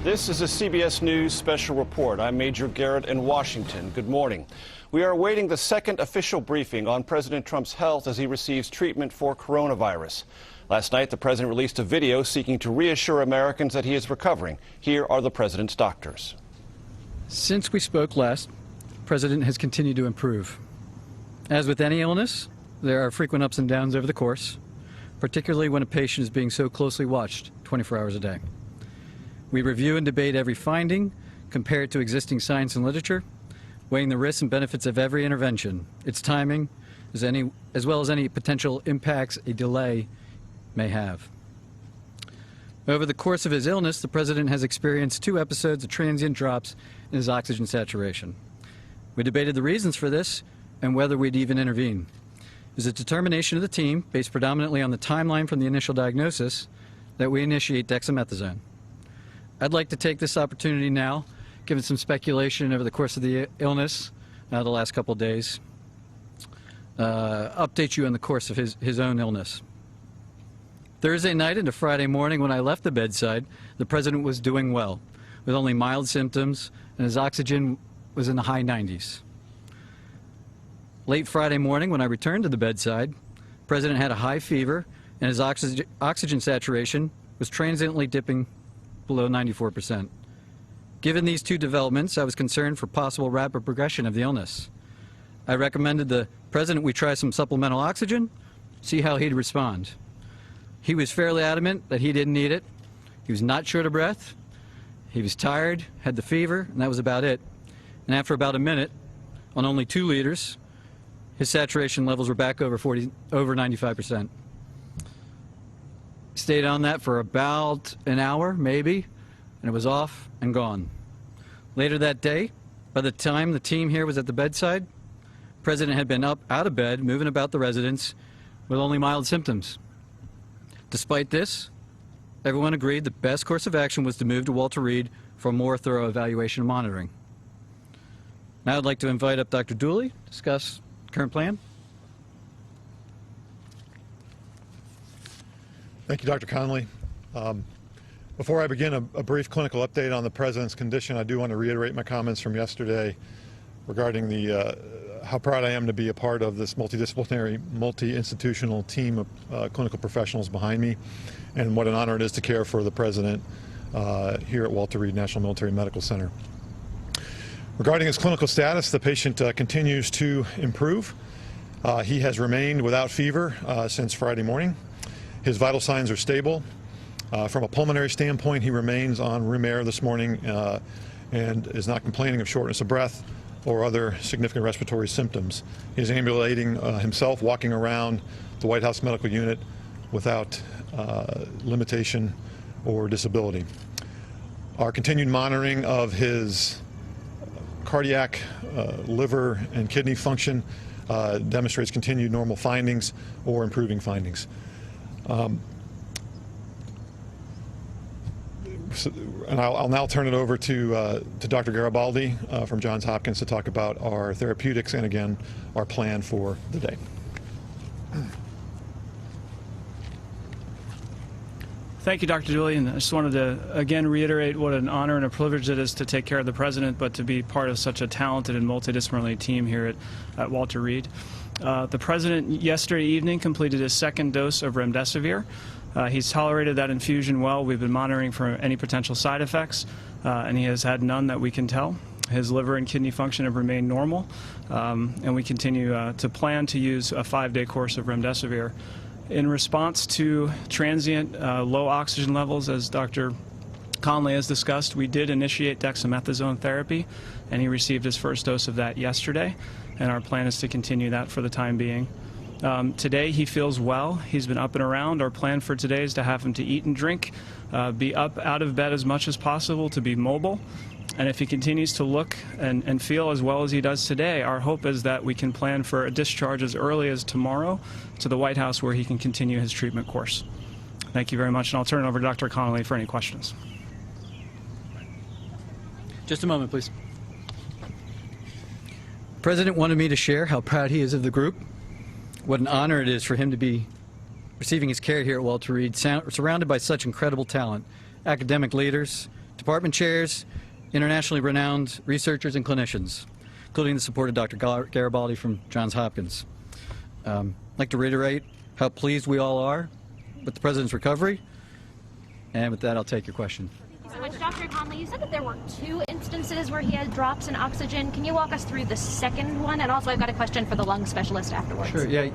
This is a CBS News special report. I'm Major Garrett in Washington. Good morning. We are awaiting the second official briefing on President Trump's health as he receives treatment for coronavirus. Last night, the president released a video seeking to reassure Americans that he is recovering. Here are the president's doctors. Since we spoke last, the president has continued to improve. As with any illness, there are frequent ups and downs over the course, particularly when a patient is being so closely watched 24 hours a day. We review and debate every finding, compare it to existing science and literature, weighing the risks and benefits of every intervention, its timing, as well as any potential impacts a delay may have. Over the course of his illness, the president has experienced 2 episodes of transient drops in his oxygen saturation. We debated the reasons for this and whether we'd even intervene. It was a determination of the team, based predominantly on the timeline from the initial diagnosis, that we initiate dexamethasone. I'd like to take this opportunity now, given some speculation over the course of the illness the last couple of days, update you on the course of his own illness. Thursday night into Friday morning when I left the bedside, the president was doing well, with only mild symptoms, and his oxygen was in the high 90s. Late Friday morning when I returned to the bedside, the president had a high fever, and his oxygen saturation was transiently dipping below 94%. Given these 2 developments, I was concerned for possible rapid progression of the illness. I recommended the president we try some supplemental oxygen, see how he'd respond. He was fairly adamant that he didn't need it. He was not short of breath. He was tired, had the fever, and that was about it. And after about a minute, on only 2 liters, his saturation levels were back over 95%. Stayed on that for about an hour, maybe, and it was off and gone. Later that day, by the time the team here was at the bedside, the president had been up out of bed, moving about the residence with only mild symptoms. Despite this, everyone agreed the best course of action was to move to Walter Reed for a more thorough evaluation and monitoring. Now I'd like to invite up Dr. Dooley to discuss the current plan. Thank you, Dr. Connolly. Before I begin a brief clinical update on the president's condition, I do want to reiterate my comments from yesterday regarding how proud I am to be a part of this multidisciplinary, multi-institutional team of clinical professionals behind me, and what an honor it is to care for the president here at Walter Reed National Military Medical Center. Regarding his clinical status, the patient continues to improve. He has remained without fever since Friday morning. His vital signs are stable. From a pulmonary standpoint, he remains on room air this morning and is not complaining of shortness of breath or other significant respiratory symptoms. He is ambulating himself, walking around the White House Medical Unit without limitation or disability. Our continued monitoring of his cardiac, liver, and kidney function demonstrates continued normal findings or improving findings. And I'll now turn it over to Dr. Garibaldi from Johns Hopkins to talk about our therapeutics and, again, our plan for the day. Thank you, Dr. Dooley, and I just wanted to again reiterate what an honor and a privilege it is to take care of the president, but to be part of such a talented and multidisciplinary team here at Walter Reed. The president yesterday evening completed his 2nd dose of remdesivir. He's tolerated that infusion well. We've been monitoring for any potential side effects, and he has had none that we can tell. His liver and kidney function have remained normal, and we continue to plan to use a 5-day course of remdesivir. In response to transient low oxygen levels, as Dr. Conley has discussed, we did initiate dexamethasone therapy, and he received his 1st dose of that yesterday, and our plan is to continue that for the time being. Today he feels well. He's been up and around. Our plan for today is to have him to eat and drink, be up out of bed as much as possible, to be mobile. And if he continues to look and feel as well as he does today, our hope is that we can plan for a discharge as early as tomorrow to the White House, where he can continue his treatment course. Thank you very much, and I'll turn it over to Dr. Connolly for any questions. Just a moment, please. The president wanted me to share how proud he is of the group, what an honor it is for him to be receiving his care here at Walter Reed, surrounded by such incredible talent, academic leaders, to department chairs, internationally renowned researchers and clinicians, including the support of Dr. Garibaldi from Johns Hopkins. I'd like to reiterate how pleased we all are with the President's recovery, and with that, I'll take your question. Thank you so much. Dr. Conley, you said that there were 2 instances where he had drops in oxygen. Can you walk us through the second one? And also, I've got a question for the lung specialist afterwards. Sure, yeah.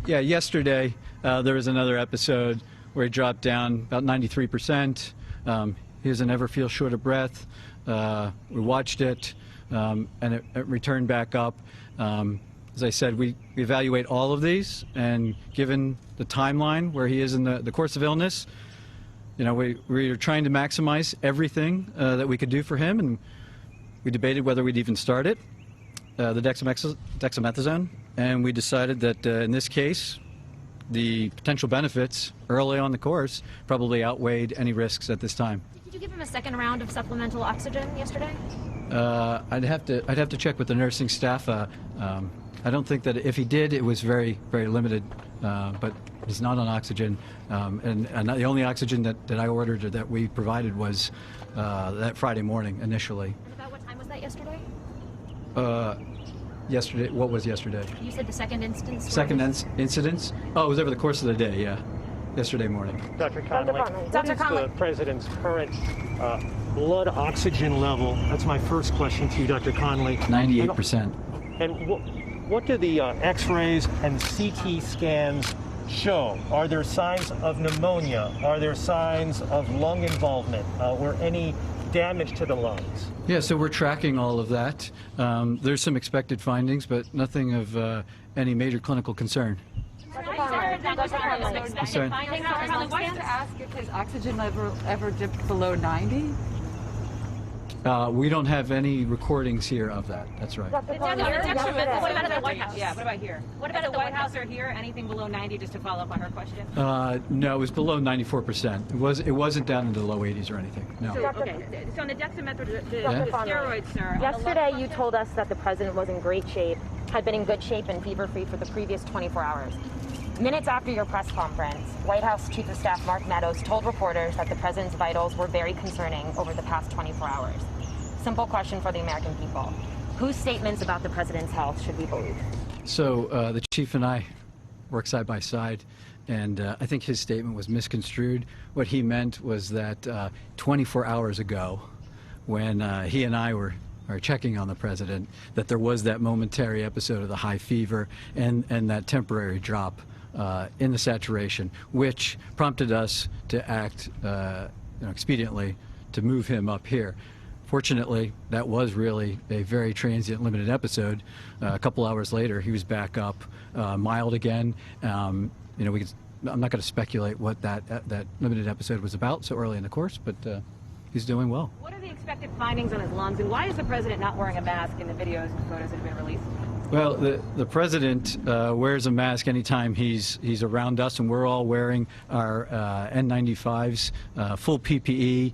Yesterday, there was another episode where he dropped down about 93%. He doesn't ever feel short of breath. We watched it, and it returned back up. As I said, we evaluate all of these, and given the timeline where he is in the course of illness, you know, we are trying to maximize everything that we could do for him, and we debated whether we'd even start it, the dexamethasone, and we decided that in this case, the potential benefits early on the course probably outweighed any risks at this time. Did you give him a second round of supplemental oxygen yesterday? I'd have to check with the nursing staff. I don't think that if he did, it was very, very limited. But he's not on oxygen, and the only oxygen that I ordered or that we provided was that Friday morning initially. And about what time was that yesterday? Yesterday. What was yesterday? You said the second instance. Second incidence? Oh, it was over the course of the day. Yeah, yesterday morning. Dr. Conley, Dr. Conley. the President's current blood oxygen level? That's my first question to you, Dr. Conley. 98%. And what do the X-rays and CT scans show? Are there signs of pneumonia? Are there signs of lung involvement or any damage to the lungs? Yeah, so we're tracking all of that. There's some expected findings, but nothing of any major clinical concern. Sorry. I wanted to ask if his oxygen level ever dipped below 90. We don't have any recordings here of that. That's right. What about at the White House? Yeah, what about here? What about at the White House or here? Anything below 90, just to follow up on her question? No, it was below 94%. It wasn't down into the low 80s or anything. No. So, okay, so on the dexamethasone, the steroids, sir. Yesterday, you told us that the president was in great shape, had been in good shape and fever-free for the previous 24 hours. Minutes after your press conference, White House Chief of Staff Mark Meadows told reporters that the president's vitals were very concerning over the past 24 hours. Simple question for the American people. Whose statements about the president's health should we believe? So the chief and I work side by side, and I think his statement was misconstrued. What he meant was that 24 hours ago, when he and I were checking on the president, that there was that momentary episode of the high fever and that temporary drop in the saturation, which prompted us to act expediently to move him up here. Fortunately, that was really a very transient, limited episode. A couple hours later, he was back up, mild again. I'm not going to speculate what that limited episode was about so early in the course, but he's doing well. What are the expected findings on his lungs, and why is the president not wearing a mask in the videos and photos that have been released? Well, the president wears a mask anytime he's around us, and we're all wearing our N95s, full PPE.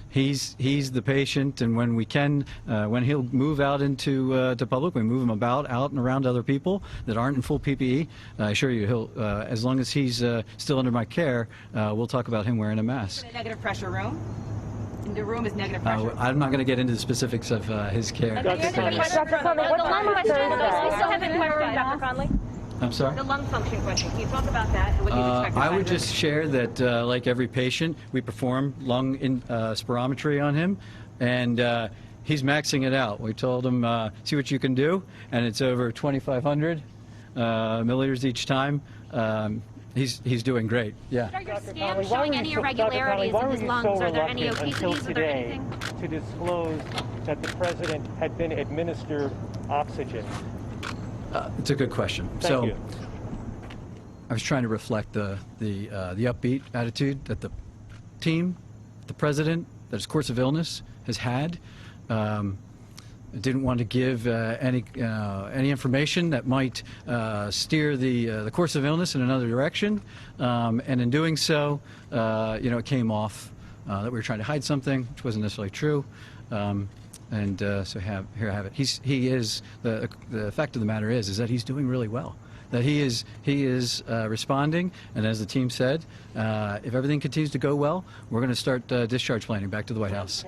He's the patient, and when we can, when he'll move out into to public, we move him out and around other people that aren't in full PPE. I assure you, he'll as long as he's still under my care, we'll talk about him wearing a mask. In a negative pressure room. The room is negative pressure. I'm not going to get into the specifics of his care. Dr. Conley, what time was Thursday? We still haven't questioned Dr. Conley. I'm sorry? The lung function question. Can you talk about that and what you expect? I would just share that, like every patient, we perform lung spirometry on him, and he's maxing it out. We told him, see what you can do, and it's over 2,500 milliliters each time. He's doing great. Yeah. Are your scans showing any irregularities in his lungs? Are there any obesities? Are there anything? To disclose that the president had been administered oxygen? It's a good question. Thank you. I was trying to reflect the upbeat attitude that the team, the president, that his course of illness has had. Didn't want to give any information that might steer the course of illness in another direction, and in doing so, it came off that we were trying to hide something, which wasn't necessarily true. So here I have it. He is the fact of the matter is that he's doing really well. that he is responding, and as the team said, if everything continues to go well, we're going to start discharge planning back to the White House.